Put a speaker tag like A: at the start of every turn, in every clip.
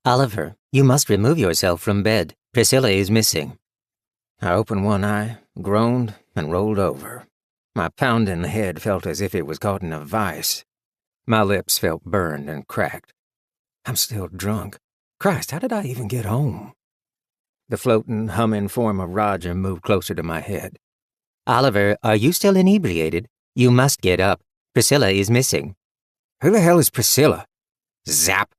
A: Oliver, you must remove yourself from bed. Priscilla is missing. I opened one eye, groaned, and rolled over. My pounding head felt as if it was caught in a vice. My lips felt burned and cracked. I'm still drunk. Christ, how did I even get home? The floating, humming form of Roger moved closer to my head. Oliver, are you still inebriated? You must get up. Priscilla is missing. Who the hell is Priscilla? Zap!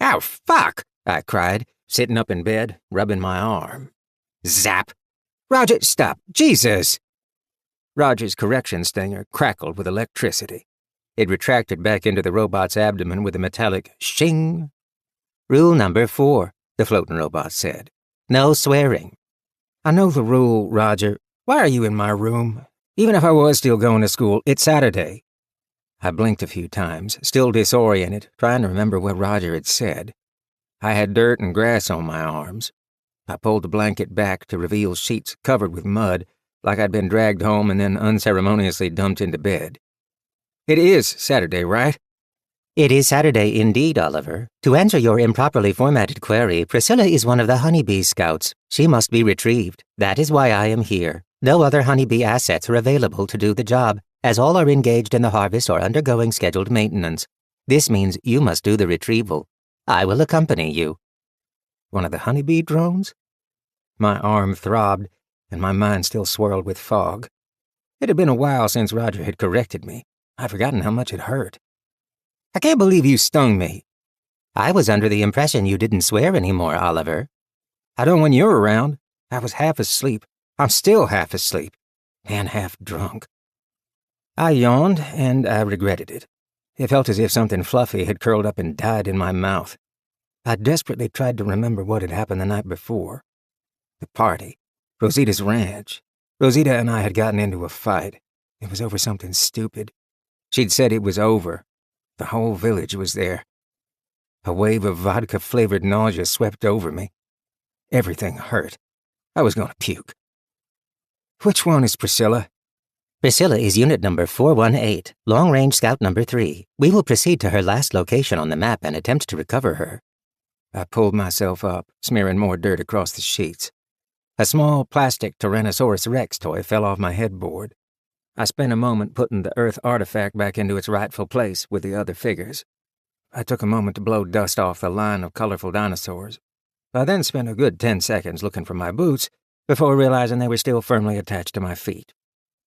A: Oh, fuck! I cried, sitting up in bed, rubbing my arm. Zap! Roger, stop! Jesus! Roger's correction stinger crackled with electricity. It retracted back into the robot's abdomen with a metallic shing. Rule number 4, the floating robot said. No swearing. I know the rule, Roger. Why are you in my room? Even if I was still going to school, it's Saturday. I blinked a few times, still disoriented, trying to remember what Roger had said. I had dirt and grass on my arms. I pulled the blanket back to reveal sheets covered with mud, like I'd been dragged home and then unceremoniously dumped into bed. It is Saturday, right? It is Saturday indeed, Oliver. To answer your improperly formatted query, Priscilla is one of the honeybee scouts. She must be retrieved. That is why I am here. No other honeybee assets are available to do the job, as all are engaged in the harvest or undergoing scheduled maintenance. This means you must do the retrieval. I will accompany you. One of the honeybee drones? My arm throbbed, and my mind still swirled with fog. It had been a while since Roger had corrected me. I'd forgotten how much it hurt. I can't believe you stung me. I was under the impression you didn't swear anymore, Oliver. I don't when you're around. I was half asleep. I'm still half asleep. And half drunk. I yawned, and I regretted it. It felt as if something fluffy had curled up and died in my mouth. I desperately tried to remember what had happened the night before. The party. Rosita's ranch. Rosita and I had gotten into a fight. It was over something stupid. She'd said it was over. The whole village was there. A wave of vodka-flavored nausea swept over me. Everything hurt. I was going to puke. Which one is Priscilla? Priscilla is unit number 418, long-range scout number 3. We will proceed to her last location on the map and attempt to recover her. I pulled myself up, smearing more dirt across the sheets. A small plastic Tyrannosaurus Rex toy fell off my headboard. I spent a moment putting the Earth artifact back into its rightful place with the other figures. I took a moment to blow dust off the line of colorful dinosaurs. I then spent a good 10 seconds looking for my boots before realizing they were still firmly attached to my feet.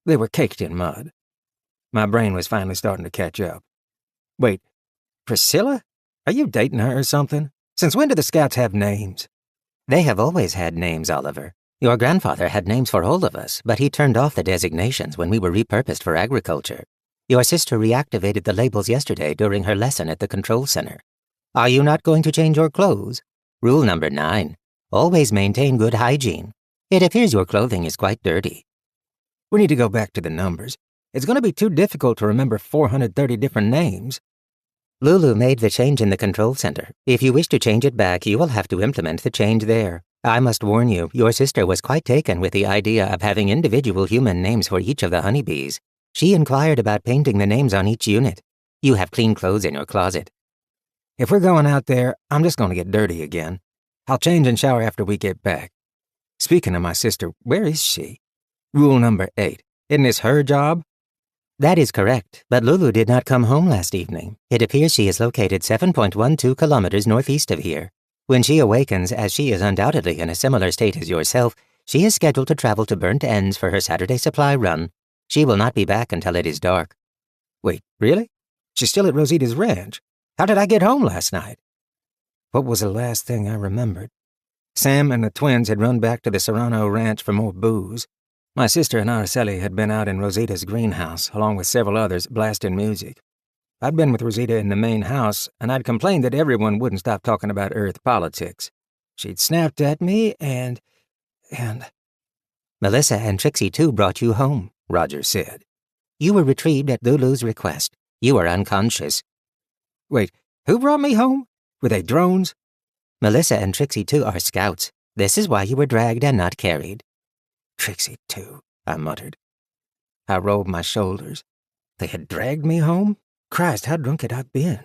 A: They were caked in mud. My brain was finally starting to catch up. Wait, Priscilla? Are you dating her or something? Since when do the scouts have names? They have always had names, Oliver. Your grandfather had names for all of us, but he turned off the designations when we were repurposed for agriculture. Your sister reactivated the labels yesterday during her lesson at the control center. Are you not going to change your clothes? Rule number 9. Always maintain good hygiene. It appears your clothing is quite dirty. We need to go back to the numbers. It's going to be too difficult to remember 430 different names. Lulu made the change in the control center. If you wish to change it back, you will have to implement the change there. I must warn you, your sister was quite taken with the idea of having individual human names for each of the honeybees. She inquired about painting the names on each unit. You have clean clothes in your closet. If we're going out there, I'm just going to get dirty again. I'll change and shower after we get back. Speaking of my sister, where is she? Rule number 8. Isn't this her job? That is correct, but Lulu did not come home last evening. It appears she is located 7.12 kilometers northeast of here. When she awakens, as she is undoubtedly in a similar state as yourself, she is scheduled to travel to Burnt Ends for her Saturday supply run. She will not be back until it is dark. Wait, really? She's still at Rosita's ranch? How did I get home last night? What was the last thing I remembered? Sam and the twins had run back to the Serrano ranch for more booze. My sister and Araceli had been out in Rosita's greenhouse, along with several others, blasting music. I'd been with Rosita in the main house, and I'd complained that everyone wouldn't stop talking about Earth politics. She'd snapped at me, and... Melissa and Trixie, too, brought you home, Roger said. You were retrieved at Lulu's request. You are unconscious. Wait, who brought me home? Were they drones? Melissa and Trixie, too, are scouts. This is why you were dragged and not carried. Trixie, too, I muttered. I rolled my shoulders. They had dragged me home? Christ, how drunk had I been?